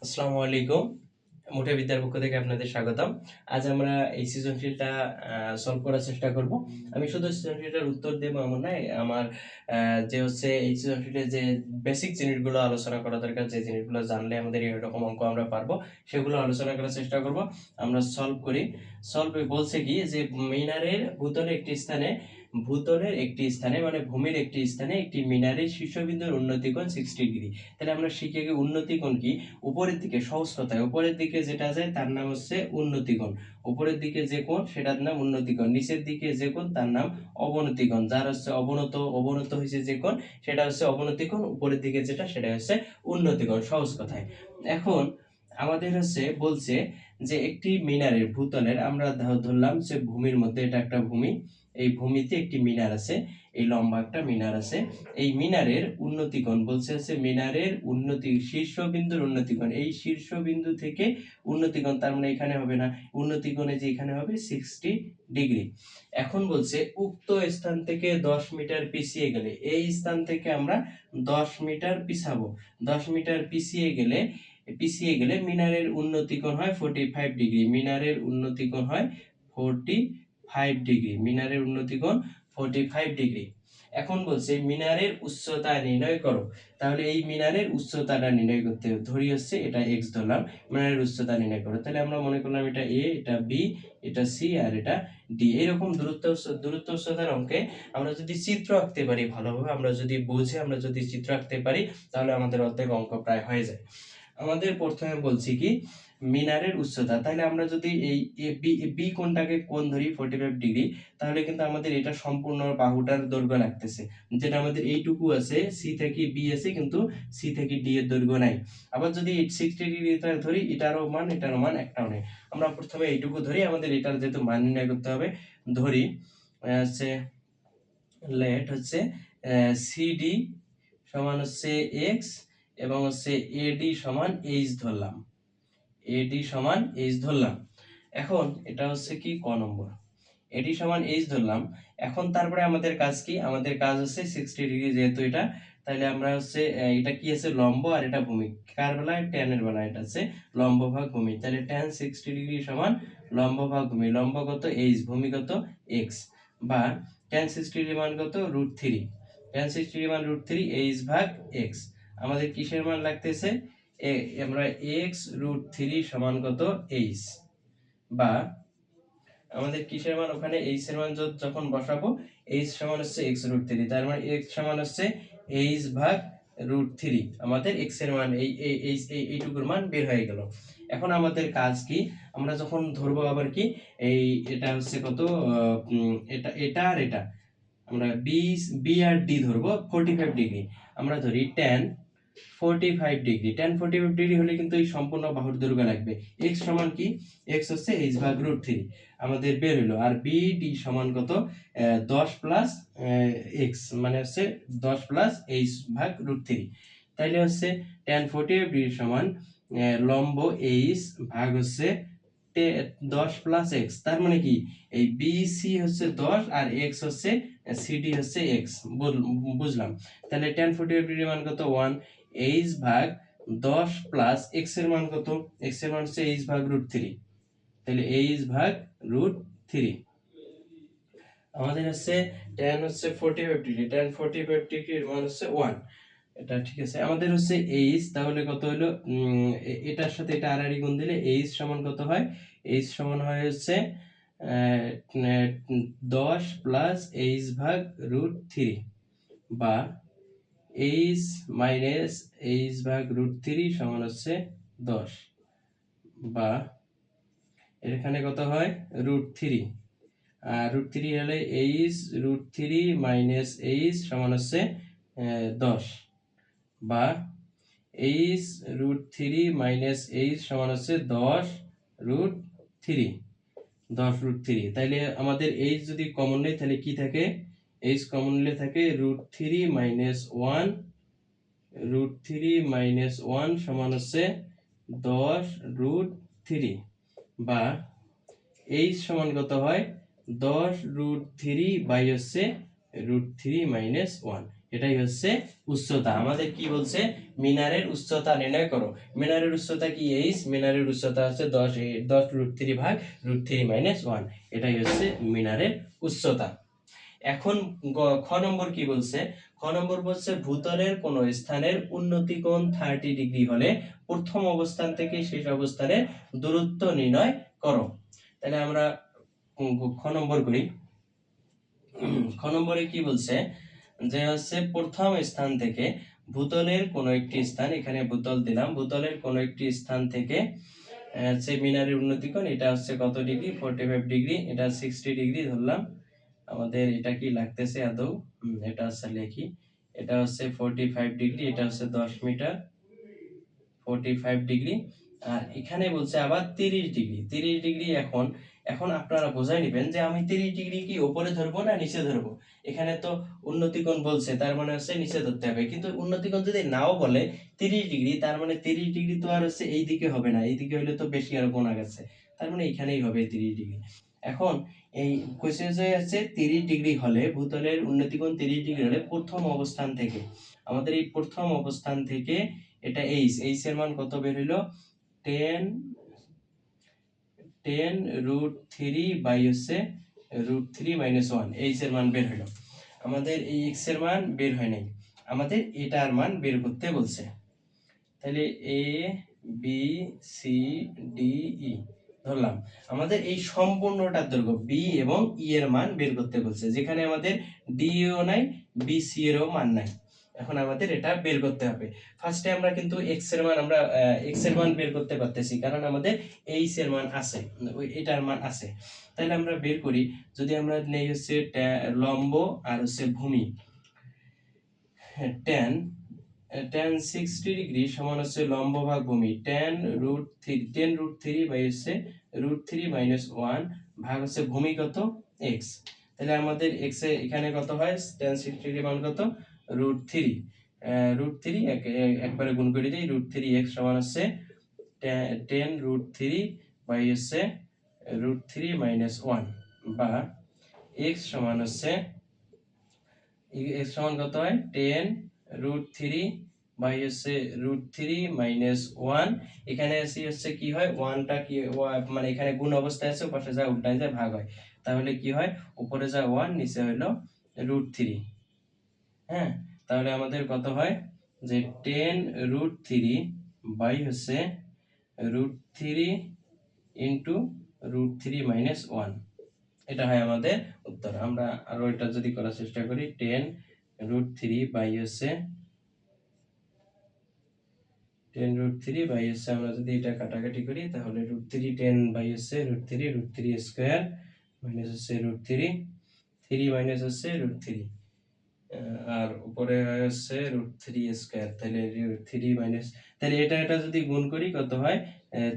আসসালামু আলাইকুম। মুঠে বিদ্যার পক্ষ থেকে আপনাদের স্বাগতম। আজ আমরা এই সৃজনশীলটা সলভ করার চেষ্টা করব। আমি শুধু সৃজনশীলটার উত্তর দেব এমন নয়, আমার যে হচ্ছে এই সৃজনশীলের যে বেসিক জিনিসগুলো আলোচনা করা দরকার, যে জিনিসগুলো জানলে আমাদের এরকম অঙ্ক আমরা পারবো, সেগুলো আলোচনা করার চেষ্টা করব। আমরা সলভ করি। সলভে বলছে কি যে ভূতলের একটি স্থানে মানে ভূমির একটি স্থানে একটি মিনারের শীর্ষবিন্দুর উন্নতি কোণ 60 ডিগ্রি। তাহলে আমরা শিখে গিয়ে উন্নতি কোণ কি, উপরের দিকে সহজ কথায় উপরের দিকে যেটা যায় তার নাম হচ্ছে উন্নতি কোণ। উপরের দিকে যে কোণ সেটার নাম উন্নতি কোণ, নিচের দিকে যে কোণ তার নাম অবনতি কোণ। যার হচ্ছে অবনত হয়েছে যে কোণ সেটা হচ্ছে অবনতি কোণ, উপরের দিকে যেটা সেটা হচ্ছে উন্নতি কোণ, সহজ কথায়। এখন আমাদের হচ্ছে বলছে যে একটি মিনারের ভূতলের, আমরা ধরলাম যে ভূমির মধ্যে এটা একটা ভূমি, এই ভূমিতে একটি মিনার আছে, এই লম্বা একটা মিনার আছে। এই মিনারের উন্নতি কোণ বলছে হচ্ছে মিনারের উন্নতি শীর্ষবিন্দুর উন্নতি কোণ, এই শীর্ষবিন্দু থেকে উন্নতি কোণ, তার মানে এখানে হবে না, উন্নতি কোণে যে এখানে হবে 60 ডিগ্রি। এখন বলছে উক্ত স্থান থেকে 10 মিটার পিছিয়ে গেলে, এই স্থান থেকে আমরা 10 মিটার পিছাবো, 10 মিটার পিছিয়ে গেলে মিনারের উন্নতি কোণ হয় 45 ডিগ্রি। মিনারের উন্নতি কোণ হয় 45 ডিগ্রি। মিনারের উন্নতি কোণ 45 ডিগ্রি। এখন বলছে মিনারের উচ্চতা নির্ণয় করো। তাহলে এই মিনারের উচ্চতাটা নির্ণয় করতে হবে। ধরি হচ্ছে এটা x ধরলাম, মিনারের উচ্চতা নির্ণয় করো। তাহলে আমরা মনে করলাম এটা a, এটা b, এটা c আর এটা d। এরকম দূরত্ব উচ্চতার অঙ্কে আমরা যদি চিত্র আঁকতে পারি ভালোভাবে, আমরা যদি বুঝে আমরা যদি চিত্র আঁকতে পারি, তাহলে আমাদের অর্ধেক অঙ্ক প্রায় হয়ে যায়। আমাদের প্রথমে বলছি কি মিনারের উচ্চতা, তাহলে আমরা যদি এই বি কোণটাকে কোণ ধরি 45 ডিগ্রি, তাহলে কিন্তু আমাদের এটা সম্পূর্ণ বাহুটার দৈর্ঘ্য লাগতেছে, যেটা আমাদের এইটুকু আছে, সি থেকে বি আছে কিন্তু সি থেকে ডি এর দৈর্ঘ্য নাই। আবার যদি 60 ডিগ্রি ধরি, এটারও মান একটাও নেই। আমরা প্রথমে এইটুকু ধরি, আমাদের এটার যেহেতু মান নির্ণয় করতে হবে, ধরি হচ্ছে লেট হচ্ছে সিডি সমান হচ্ছে এক্স এবং হচ্ছে এডি সমান এইচ ধরলাম, এডি সমান এইচ ধরলাম। এখন এটা হচ্ছে কি ক নম্বর, এডি সমান এইচ ধরলাম। এখন তারপরে আমাদের কাজ কি, আমাদের কাজ হচ্ছে 60 ডিগ্রি যেহেতু এটা, তাহলে আমরা হচ্ছে এটা কি আছে লম্ব আর এটা ভূমি, কার বেলায় tan এর বেলায় এটা আছে লম্ব ভাগ ভূমি। তাহলে tan 60 ডিগ্রি সমান লম্ব ভাগ ভূমি, লম্ব কত এইচ, ভূমি কত এক্স, বা tan 60 ডিগ্রি মান কত √3, tan 60 ডিগ্রি মান √3 এইচ ভাগ এক্স। আমাদের কিসের মান লাগতেছে, আমরা এক্স √3 সমান কত এইচ, বা আমাদের কিসের মান ওখানে এইচ এর মান যখন বসাবো, এইচ সমান হচ্ছে x √3, তার মানে x সমান হচ্ছে এইচ ভাগ √3, আমাদের x এর মান এইটুকুর মান বের হয়ে গেল। এখন আমাদের কাজ কি, আমরা যখন ধরবো আবার কি এই এটা হচ্ছে কত এটা আর এটা, আমরা বি আর ডি ধরবো 45 ডিগ্রি। আমরা ধরি tan 45 ডিগ্রি, tan 45 ডিগ্রি হলে কিন্তু এই সম্পূর্ণ বাহুর দৈর্ঘ্য লাগবে। x সমান কি, x হচ্ছে h ভাগ √3 আমাদের বের হলো, আর bd সমান কত 10 প্লাস x মানে হচ্ছে 10 প্লাস h ভাগ √3। তাইলে হচ্ছে tan 45 ডিগ্রি সমান লম্ব h ভাগ হচ্ছে 10 প্লাস x, তার মানে কি এই BC হচ্ছে 10 আর x হচ্ছে CD হচ্ছে x, বুঝলাম। তাহলে tan 45 ডিগ্রি মান কত 1, h ভাগ 10 প্লাস x এর মান কত, x এর মান হচ্ছে h ভাগ √3, তাহলে h ভাগ √3। আমাদের হচ্ছে tan হচ্ছে 45 ডিগ্রি, tan 45 ডিগ্রির মান হচ্ছে 1, এটা ঠিক আছে। আমাদের হচ্ছে h, তাহলে কত হলো এটার সাথে এটা আর গুণ দিলে h সমান কত হয়, h সমান হয় হচ্ছে 10 প্লাস h ভাগ √3, বা h মাইনাস h ভাগ √3 সমান হচ্ছে 10, বা এখানে কত হয় √3, আর √3 হলে h √3 মাইনাস h সমান হচ্ছে 10, বা h √3 মাইনাস h সমান হচ্ছে 10 √3, তাইলে আমাদের h যদি কমন নেই তাহলে কি থাকে, h কমন নিলে থাকে √3 মাইনাস 1, √3 মাইনাস 1 সমান হচ্ছে 10 √3, বা h সমান কত হয় 10 √3 বাই হচ্ছে √3 মাইনাস 1। এটাই হচ্ছে উচ্চতা। আমাদের কি বলছে, মিনারের উচ্চতা নির্ণয় করো। মিনারের উচ্চতা কি এইচ, মিনারের উচ্চতা হচ্ছে 10 √3 ভাগ √3 - 1, এটাই হচ্ছে মিনারের উচ্চতা। এখন খ নম্বর কি বলছে, খ নম্বর বলছে ভূতলের কোন স্থানের উন্নতি কোণ 30 ডিগ্রি হলে প্রথম অবস্থান থেকে শেষ অবস্থানের দূরত্ব নির্ণয় করো। তাহলে আমরা খ নম্বর করি। খ নম্বরে কি বলছে, যে হচ্ছে প্রথম স্থান থেকে ভূতলের কোনো একটি স্থান, এখানে ভূতল দিলাম, ভূতলের কোনো একটি স্থান থেকে হচ্ছে মিনারের উন্নতি কোণ, এটা হচ্ছে কত ডিগ্রি, 45 ডিগ্রি, এটা 60 ডিগ্রি ধরলাম। আমাদের এটা কি লাগতেছে আদৌ, এটা হচ্ছে লিখি, এটা হচ্ছে 45 ডিগ্রি, এটা হচ্ছে 10 মিটার, 45 ডিগ্রি। আর এখানে বলছে আবার 30 ডিগ্রি, 30 ডিগ্রি। এখন এখন আপনারা বোঝাই নেবেন যে আমি 30 ডিগ্রি কি উপরে ধরবো না নিচে ধরবো। এখানে তো উন্নতি কোণ বলছে, তার মানে হচ্ছে নিচে ধরতে হবে, কিন্তু উন্নতি কোণ যদি নাও বলে 30 ডিগ্রি, তার মানে 30 ডিগ্রি তো আর হচ্ছে এই দিকে হবে না, এই দিকে হলে তো বেশি আরো কোণ গেছে, তার মানে এখানেই হবে 30 ডিগ্রি। এখন এই কোশ্চেন যে আছে 30 ডিগ্রি হলে ভূতলের উন্নতি কোণ 30 ডিগ্রি হলে প্রথম অবস্থান থেকে, আমাদের এই প্রথম অবস্থান থেকে এটা এইচ এর মান কত বের হইলো, 10 √3 বাই হচ্ছে √3 - 1, এইচ এর মান বের হইলো। আমাদের এই এক্স এর মান বের হয় নাই, আমাদের এটার মান বের করতে বলছে। তাহলে A B C D E ধরলাম, আমাদের এই সম্পূর্ণটার দৈর্ঘ্য বি এবং ই এর মান বের করতে বলছে, যেখানে আমাদের ডি ও নাই, বি সি এরও মান নাই। এখন আমাদের এটা বের করতে হবে। ফার্স্টে আমরা কিন্তু এক্স এর মান, আমরা এক্স এর মান বের করতে পারতেছি, কারণ আমাদের এইচ এর মান আছে, ওই এটার মান আছে। তাহলে আমরা বের করি, যদি আমরা নেই হচ্ছে লম্ব আর হচ্ছে ভূমি, tan tan 60 ডিগ্রি সমান হচ্ছে লম্ব ভাগ ভূমি, tan √3 বাই হচ্ছে √3 - 1 ভাগ হচ্ছে ভূমি কত, x। তাহলে আমাদের x এ এখানে কত হয়, tan 60 ডিগ্রি মান কত, √3, √3 একবারে গুণ করে দিই, √3x সমান হচ্ছে tan √3 বাই হচ্ছে √3 - 1, বা x সমান হচ্ছে, x সমান কত হয়, tan √3 বাই হচ্ছে √3 - 1, এখানে আসি হচ্ছে কি হয়, 1 টা কি মানে এখানে গুণ অবস্থায় আছে, পাশে যা উল্টায় যায় ভাগ হয়, তাহলে কি হয়, উপরে যা 1 নিচে হলো √3। হ্যাঁ, তাহলে আমাদের কত হয়, যে tan √3 বাই হচ্ছে √3 ইন্টু √3 - 1, এটা হয় আমাদের উত্তর। আমরা আরো এটা যদি করার চেষ্টা করি, tan √3 বাই হচ্ছে আমরা যদি এটা কাটাকাটি করি, তাহলে √3 10 বাই হচ্ছে √3 স্কয়ার মাইনাস হচ্ছে √3, 3 মাইনাস হচ্ছে √3, আর উপরে হচ্ছে √3 স্কয়ার, তাহলে 3 মাইনাস, তাহলে এটা যদি গুণ করি কত হয়,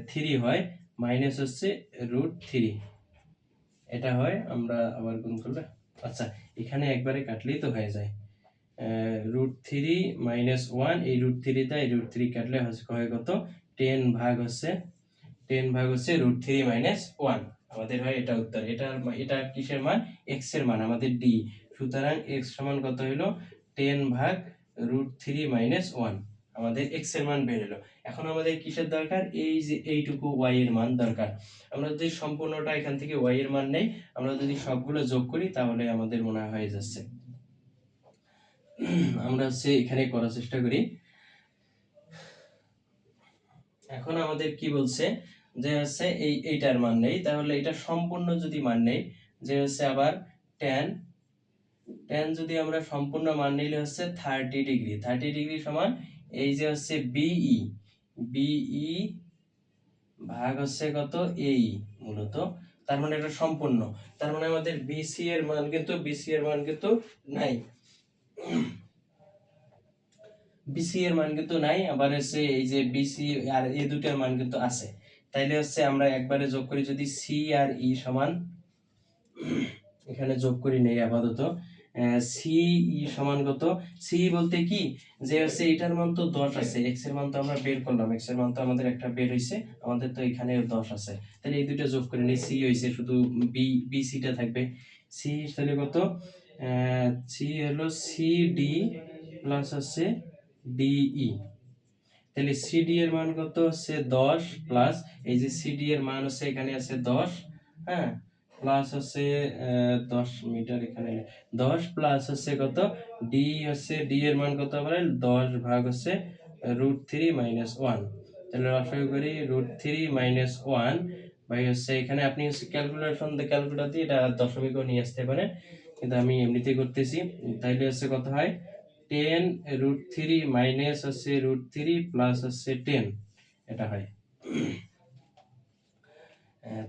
3 হয়, মাইনাস হচ্ছে √3, এটা হয়, আমরা আবার গুণ করলে, আচ্ছা এখানে একবারে কাটলেই তো হয়ে যায়, √3 - 1, এই √3 টা এই √3 কাটলে হয় কত, 10 ভাগ হচ্ছে √3 - 1, আমাদের হয় এটা উত্তর। এটা কিসের মান, x এর মান, আমাদের d। সুতরাং x সমান কত হলো, 10 ভাগ √3 - 1, আমাদের x এর মান বের হলো। এখন আমাদের কিসের দরকার, এই যে এইটুকু y এর মান দরকার। আমরা যদি সম্পূর্ণটা এখান থেকে y এর মান নেই, আমরা যদি সবগুলো যোগ করি, তাহলে আমাদের মনে হয় হয়ে যাচ্ছে। আমরা হচ্ছে এখানে করার চেষ্টা করি। এখন আমাদের কি বলছে, যে হচ্ছে এইটার মান নেই, তাহলে এটা সম্পূর্ণ যদি মান নেই, যে হচ্ছে আবার tan যদি আমরা সম্পূর্ণ মান নিলে হচ্ছে 30 ডিগ্রি, 30 ডিগ্রি সমান এই যে হচ্ছে বিই ভাগ হচ্ছে কত, এই মূলত, তার মানে এটা সম্পূর্ণ, তার মানে আমাদের বিসি এর মান কিন্তু নাই, বিসি এর মান কিন্তু নাই, আবার হচ্ছে এই যে বিসি আর এই দুটার মান কিন্তু আছে। তাইলে হচ্ছে আমরা একবারে যোগ করি, যদি সি আর ই সমান, এখানে যোগ করি নেই আপাতত, সি ই সমান কত, সি বলতে কি, যে হচ্ছে এটার মান তো 10 আছে, এক্স এর মান তো আমরা বের করলাম, এক্স এর মান তো আমাদের একটা বের হইছে, আমাদের তো এখানে 10 আছে, তাহলে এই দুটো যোগ করে নেই, সি হইছে, শুধু বি সি টা থাকবে, সি তাহলে কত, সি হলো সিডি প্লাস হচ্ছে ডিই। তাহলে সিডি এর মান কত হচ্ছে 10 প্লাস এই যে সিডি এর মান হচ্ছে এখানে আছে 10, হ্যাঁ, প্লাস হচ্ছে 10 মিটার এখানে 10 প্লাস হচ্ছে কত ডি হচ্ছে ডি এর মান কত হবে 10 ভাগ হচ্ছে √3 মাইনাস 1। তাহলে লসাগু করি √3 মাইনাস 1 ভাই হচ্ছে এখানে আপনি হচ্ছে ক্যালকুলেটর দিয়ে এটা দশমিকও নিয়ে আসতে পারেন, কিন্তু আমি এমনিতেই করতেছি। তাইলে হচ্ছে কত হয় 10 √3 মাইনাস হচ্ছে √3 প্লাস হচ্ছে 10, এটা হয়।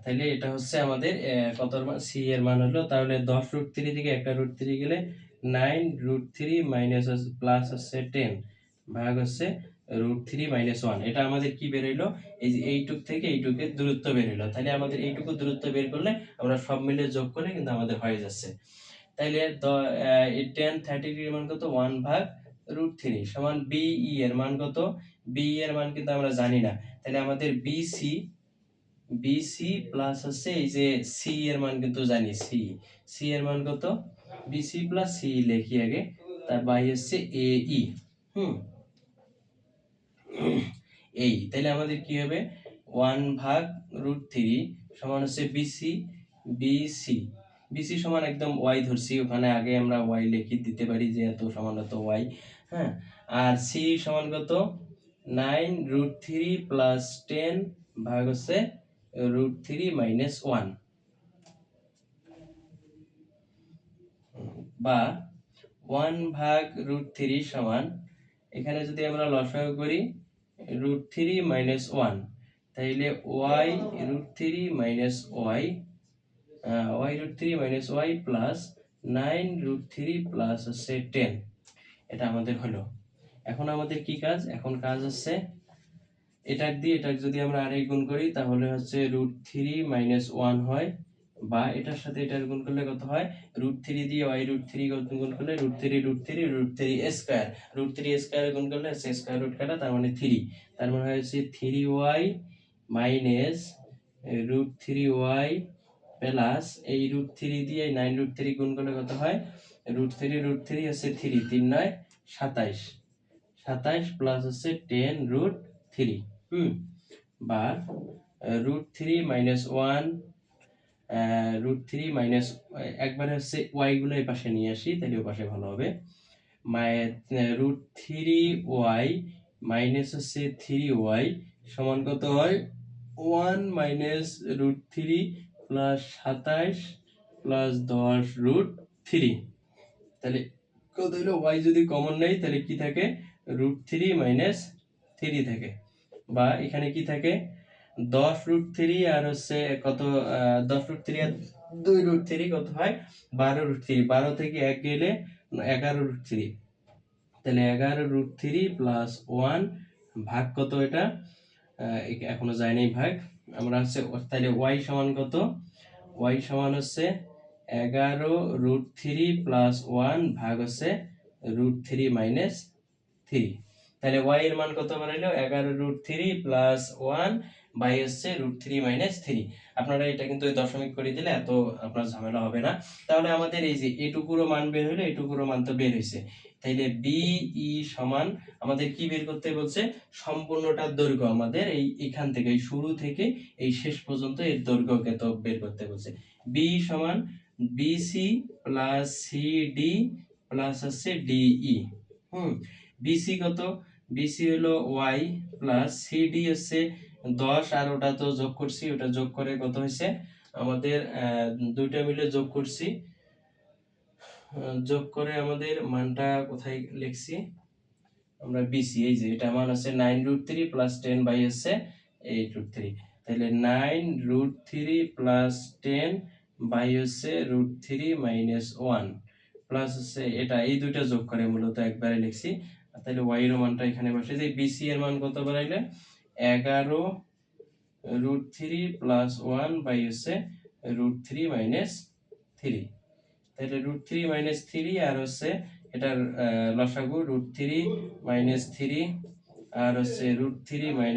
তাহলে এটা হচ্ছে আমাদের কত মান সি এর মান হলো, তাহলে 10 √3 থেকে একটা √3 গেলে 9 √3 মাইনাস প্লাস হচ্ছে 10 ভাগ হচ্ছে √3 মাইনাস 1। এটা আমাদের কি বের হইলো, এই যে এইটুক থেকে এইটুকের দূরত্ব বের হইলো। তাহলে আমাদের এইটুকু দূরত্ব বের করলে আমরা সব মিলে যোগ করলে কিন্তু আমাদের হয়ে যাচ্ছে। তাইলে 10 30 ডিগ্রির মান কত 1 ভাগ √3 সমান বিই এর মান কত, বিই এর মান কিন্তু আমরা জানি না। তাহলে আমাদের বিসি প্লাস হচ্ছে এই যে সি এর মান কিন্তু জানি, সি এর মান কত, বিসি প্লাস সি লিখি আগে, তার বাই হচ্ছে এই। হুম, এই তাহলে আমাদের কি হবে 1 ভাগ √3 সমান হচ্ছে বিসি, বিসি বিসি সমান একদম ওয়াই ধরছি, ওখানে আগে আমরা ওয়াই লিখে দিতে পারি যে এত সমান এত ওয়াই, হ্যাঁ। আর সি সমান কত 9 √3 প্লাস 10 ভাগ হচ্ছে √3 মাইনাস 1, বা 1 ভাগ √3 সমান এখানে যদি আমরা লসাগু করি √3 মাইনাস 1, তাইলে y √3 minus y, y√3 minus y plus 9 √3 plus হচ্ছে 10, এটা আমাদের হলো। এখন আমাদের কি কাজ, এখন কাজ হচ্ছে এটাক দিয়ে এটাক যদি আমরা আরেক গুণ করি তাহলে হচ্ছে √3 মাইনাস 1 হয়, বা এটার সাথে এটার গুণ করলে কত হয় √3 দিয়ে y√3 গুণ করলে √3 স্কয়ার, √3 স্কয়ার গুণ করলে স্কয়ার রুট কাটা তার মানে 3, তার মানে হচ্ছে 3y মাইনাস √3y প্লাস এই √3 দিয়ে 9 √3 গুণ করলে কত হয় √3 হচ্ছে 3 3 9 27, 27 প্লাস হচ্ছে 10√3, বা √3 মাইনাস 1, √3 মাইনাস একবারে হচ্ছে ওয়াই গুলো এই পাশে নিয়ে আসি তাহলে ও পাশে ভালো হবে, √3y মাইনাস হচ্ছে 3y সমান কত হয় 1 মাইনাস √3 প্লাস 27 প্লাস 10√3। তাহলে কত হলো y যদি কমন নেই তাহলে কি থাকে √3 মাইনাস 3 থাকে, বা এখানে কি থাকে 10√3 আর হচ্ছে কত 10√3 আর 2√3 কত হয় 12√3, 12 থেকে 1 গেলে 11√3, তাহলে 11√3 প্লাস 1 ভাগ কত এটা এখনো যায় নাই ভাগ, আমরা হচ্ছে তাহলে y সমান কত, y সমান হচ্ছে 11√3 প্লাস 1 ভাগ হচ্ছে √3 মাইনাস 3। তাহলে y এর মান কত বানাইলো 11√3 প্লাস 1 বাই হচ্ছে √3 মাইনাস 3। আপনারা এটা কিন্তু ওই দশমিক করে দিলে এত আপনার ঝামেলা হবে না। তাহলে আমাদের এই যে এটুকুরও মান বের হলো, এটুকুরও মান তো বের হয়েছে। তাইলে বিই সমান আমাদের কি বের করতে বলছে সম্পূর্ণটার দৈর্ঘ্য, আমাদের এই এখান থেকে এই শুরু থেকে এই শেষ পর্যন্ত এর দৈর্ঘ্যকে তো বের করতে বলছে। বি সমান বিসি প্লাস সিডি প্লাস হচ্ছে ডিই। বিসি কত, বিসি হলো ওয়াই প্লাস সিডি হচ্ছে 10, আর ওটা তো যোগ করছি, ওটা যোগ করে কত হয়েছে আমাদের দুইটা মিলে যোগ করছি, যোগ করে আমাদের মানটা কোথায় লিখছি আমরা বিসি, এই যে এটা মান আছে 9√3 প্লাস 10 বাই হচ্ছে 8√3, তাহলে 9√3 প্লাস 10 বাই হচ্ছে √3 মাইনাস 1 প্লাস হচ্ছে এটা এই দুইটা যোগ করে মূলত একবারে লিখছি। তাহলে y এর মানটা এখানে বসে যে বিসি এর মান কত বাড়াইলে 11√3 প্লাস 1 বাই হচ্ছে √3 মাইনাস 3, তাহলে √3 মাইনাস 3 আর হচ্ছে এটার লসাগু √3 মাইনাস 3 আর হচ্ছে √3 - 1।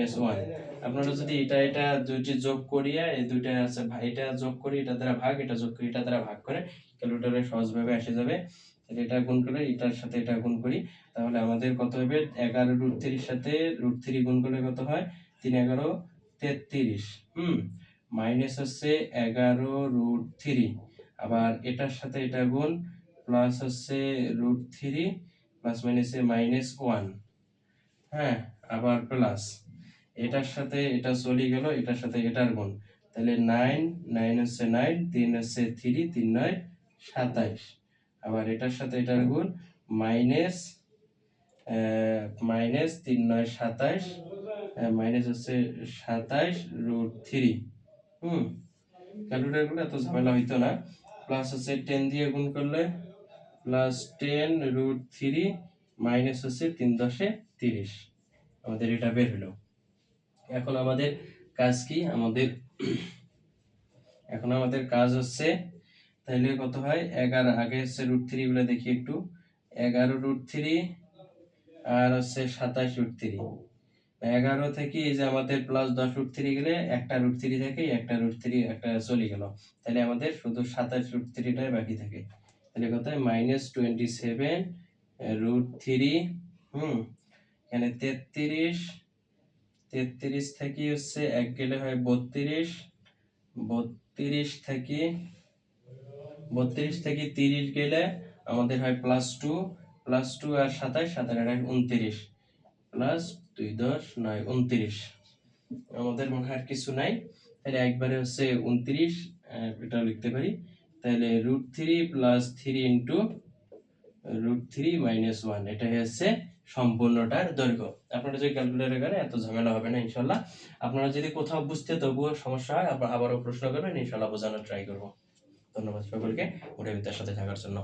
আপনারা যদি এটা দুইটি যোগ করিয়া এই দুইটা আছে এটা যোগ করি এটা দ্বারা ভাগ, এটা যোগ করি এটা দ্বারা ভাগ করে ক্যালকুলেটরে সহজভাবে এসে যাবে। তাহলে এটা গুণ করে এটার সাথে এটা গুণ করি, তাহলে আমাদের কত হবে? 11√3 সাথে √3 গুণ করলে কত হয়? 3 11 33। মাইনাস হচ্ছে 11√3, আবার এটার সাথে এটা গুণ, প্লাস হচ্ছে √3 প্লাস মাইনাসে -1। হ্যাঁ, আবার প্লাস এটার সাথে এটা চলে গেল, এটার সাথে এটার গুণ, তাহলে 9 9 হচ্ছে 9, 3 হচ্ছে 3, 3 9 27। আবার এটার সাথে এটার গুণ, মাইনাস মাইনাস 3 9 27, মাইনাস হচ্ছে 27√3। ক্যালকুলেটর গুলো এত ঝামেলা হইতো না। প্লাস হচ্ছে 10 দিয়ে গুণ করলে প্লাস 10√3 মাইনাস হচ্ছে 3 10 30। আমাদের এটা বের হলো। এখন আমাদের কাজ কি? এখন আমাদের কাজ হচ্ছে, তাহলে কত হয়? 11 আগে হচ্ছে √3 গুলো দেখি একটু। 11√3 আর হচ্ছে 27√3। 11 থেকে এই যে আমাদের প্লাস 10√3 গেলে একটা √3 থেকে একটা √3 একটা চলে গেল, তাহলে আমাদের শুধু 27√3টাই বাকি থাকে। তাহলে কত হয়? -27√3। এখানে 33 33 থেকে হচ্ছে 1 গেলে হয় 32, 32 থেকে 30 গেলে আমাদের হয় +2, +2 আর 27 27 আর 29, প্লাস 2 10 9 29। আমাদের মনে হয় আর কিছু নাই, তাহলে একবারে হচ্ছে 29 এটা লিখতে পারি। তাহলে √3 + 3 ইন্টু √3 - 1, এটাই হচ্ছে সম্পূর্ণটার দৈর্ঘ্য। আপনারা যদি ক্যালকুলেটর করেন এত ঝামেলা হবে না ইনশাল্লাহ। আপনারা যদি কোথাও বুঝতে তবুও সমস্যা হয় আবারও প্রশ্ন করবেন, ইনশাল্লাহ বোঝানোর ট্রাই করব। ধন্যবাদ সকলকে মোটিভিতার সাথে থাকার জন্য।